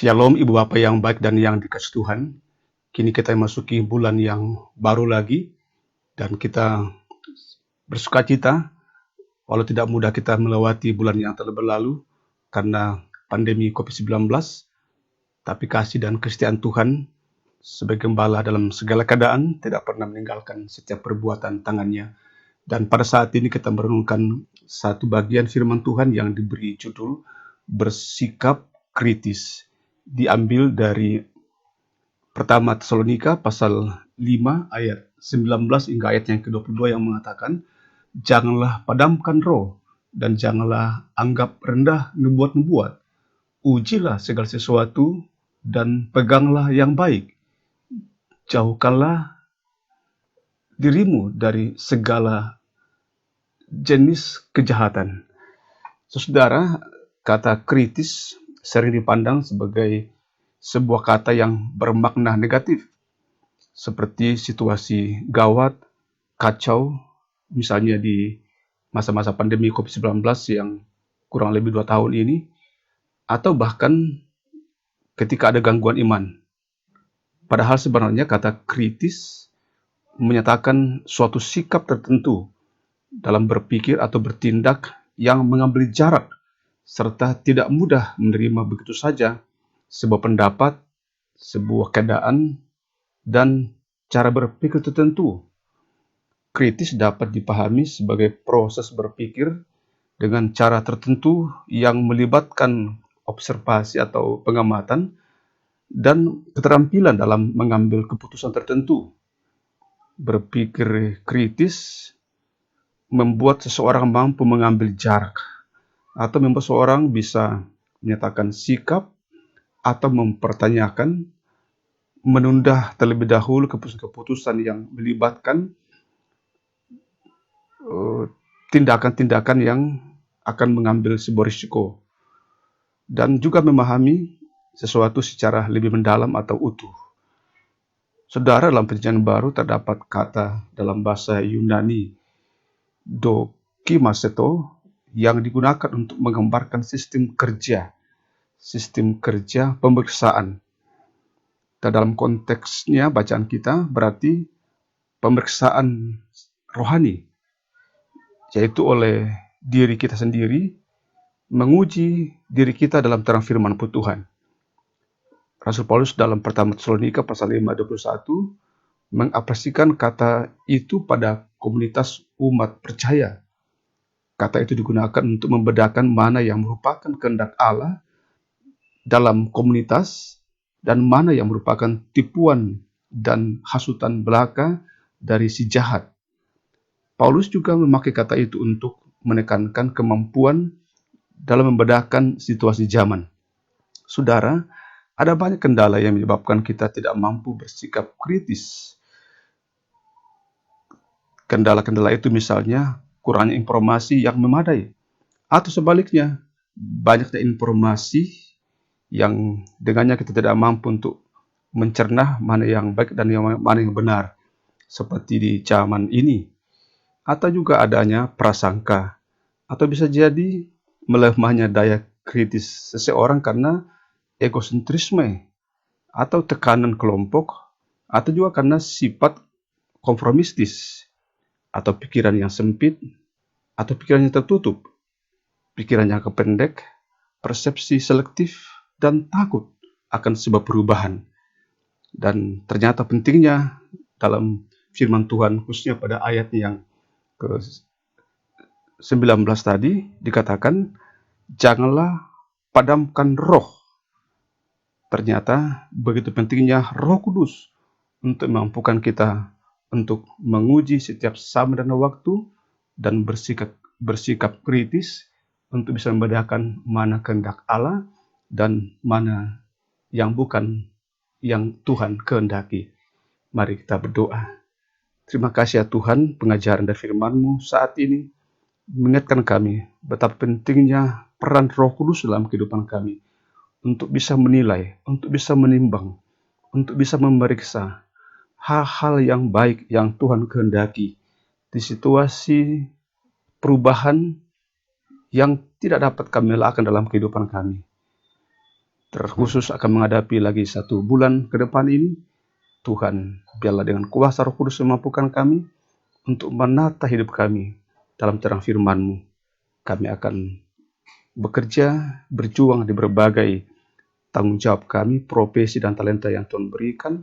Shalom Ibu Bapak yang baik dan yang dikasihi Tuhan. Kini kita memasuki bulan yang baru lagi dan kita bersukacita walau tidak mudah kita melewati bulan yang telah berlalu karena pandemi COVID-19, tapi kasih dan kesetiaan Tuhan sebagai gembala dalam segala keadaan tidak pernah meninggalkan setiap perbuatan tangannya. Dan pada saat ini kita merenungkan satu bagian firman Tuhan yang diberi judul bersikap kritis. Diambil dari Pertama Tesalonika pasal 5 ayat 19 hingga ayat yang ke-22 yang mengatakan, janganlah padamkan roh dan janganlah anggap rendah nubuat-nubuat. Ujilah segala sesuatu dan peganglah yang baik. Jauhkanlah dirimu dari segala jenis kejahatan. Saudara, kata kritis sering dipandang sebagai sebuah kata yang bermakna negatif, seperti situasi gawat, kacau, misalnya di masa-masa pandemi COVID-19 yang kurang lebih 2 tahun ini, atau bahkan ketika ada gangguan iman. Padahal sebenarnya kata kritis menyatakan suatu sikap tertentu dalam berpikir atau bertindak yang mengambil jarak serta tidak mudah menerima begitu saja sebuah pendapat, sebuah keadaan, dan cara berpikir tertentu. Kritis dapat dipahami sebagai proses berpikir dengan cara tertentu yang melibatkan observasi atau pengamatan dan keterampilan dalam mengambil keputusan tertentu. Berpikir kritis membuat seseorang mampu mengambil jarak atau membuat seseorang bisa menyatakan sikap atau mempertanyakan, menunda terlebih dahulu keputusan-keputusan yang melibatkan tindakan-tindakan yang akan mengambil sebuah risiko, dan juga memahami sesuatu secara lebih mendalam atau utuh. Saudara, dalam Perjanjian Baru terdapat kata dalam bahasa Yunani dokimaseto yang digunakan untuk menggambarkan sistem kerja pemeriksaan. Dan dalam konteksnya bacaan kita berarti pemeriksaan rohani, yaitu oleh diri kita sendiri, menguji diri kita dalam terang firman Tuhan. Rasul Paulus dalam Pertama Tesalonika pasal 5:21 mengapresiasikan kata itu pada komunitas umat percaya. Kata itu digunakan untuk membedakan mana yang merupakan kehendak Allah dalam komunitas dan mana yang merupakan tipuan dan hasutan belaka dari si jahat. Paulus juga memakai kata itu untuk menekankan kemampuan dalam membedakan situasi zaman. Saudara, ada banyak kendala yang menyebabkan kita tidak mampu bersikap kritis. Kendala-kendala itu misalnya kurangnya informasi yang memadai, atau sebaliknya banyaknya informasi yang dengannya kita tidak mampu untuk mencerna mana yang baik dan mana yang benar, seperti di zaman ini. Atau juga adanya prasangka, atau bisa jadi melemahnya daya kritis seseorang karena egosentrisme atau tekanan kelompok, atau juga karena sifat konformistis atau pikiran yang sempit atau pikiran yang tertutup, pikiran yang pendek, persepsi selektif, dan takut akan sebab perubahan. Dan ternyata pentingnya dalam firman Tuhan, khususnya pada ayat yang ke-19 tadi, dikatakan, janganlah padamkan roh. Ternyata begitu pentingnya Roh Kudus untuk memampukan kita untuk menguji setiap zaman dan waktu dan bersikap kritis untuk bisa membedakan mana kehendak Allah dan mana yang bukan yang Tuhan kehendaki. Mari kita berdoa. Terima kasih ya Tuhan, pengajaran dari firman-Mu saat ini mengingatkan kami betapa pentingnya peran Roh Kudus dalam kehidupan kami untuk bisa menilai, untuk bisa menimbang, untuk bisa memeriksa hal-hal yang baik yang Tuhan kehendaki di situasi perubahan yang tidak dapat kami elakkan dalam kehidupan kami. terkhusus akan menghadapi lagi 1 bulan ke depan ini. Tuhan, biarlah dengan kuasa Roh Kudus memampukan kami untuk menata hidup kami dalam terang firman-Mu. Kami akan bekerja, berjuang di berbagai tanggung jawab kami, profesi dan talenta yang Tuhan berikan,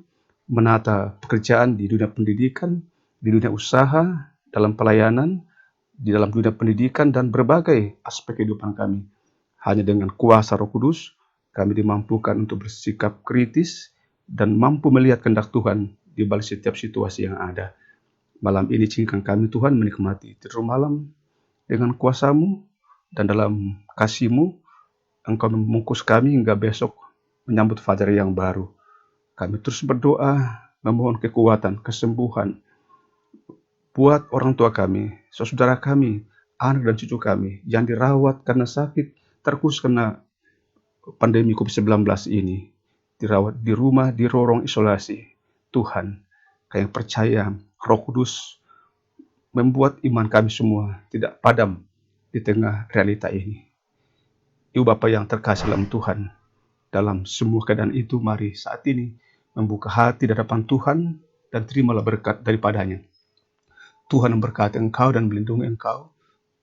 menata pekerjaan di dunia pendidikan, di dunia usaha, dalam pelayanan, di dalam dunia pendidikan, dan berbagai aspek kehidupan kami. Hanya dengan kuasa Roh Kudus, kami dimampukan untuk bersikap kritis dan mampu melihat kehendak Tuhan di balik setiap situasi yang ada. Malam ini izinkan kami Tuhan menikmati tidur malam dengan kuasa-Mu, dan dalam kasih-Mu Engkau membungkus kami hingga besok menyambut fajar yang baru. Kami terus berdoa, memohon kekuatan, kesembuhan buat orang tua kami, saudara kami, anak dan cucu kami yang dirawat karena sakit, terkhusus karena pandemi COVID-19 ini, dirawat di rumah, di lorong isolasi. Tuhan, kami percaya Roh Kudus membuat iman kami semua tidak padam di tengah realita ini. Ibu Bapa yang terkasih dalam Tuhan, dalam semua keadaan itu, mari saat ini membuka hati di hadapan Tuhan dan terimalah berkat daripadanya. Tuhan memberkati engkau dan melindungi engkau.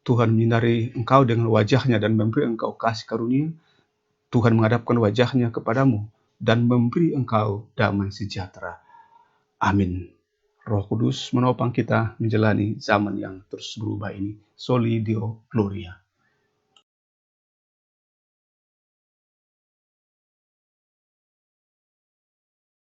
Tuhan menyinari engkau dengan wajahnya dan memberi engkau kasih karunia. Tuhan menghadapkan wajahnya kepadamu dan memberi engkau damai sejahtera. Amin. Roh Kudus menopang kita menjalani zaman yang terus berubah ini. Soli Deo Gloria.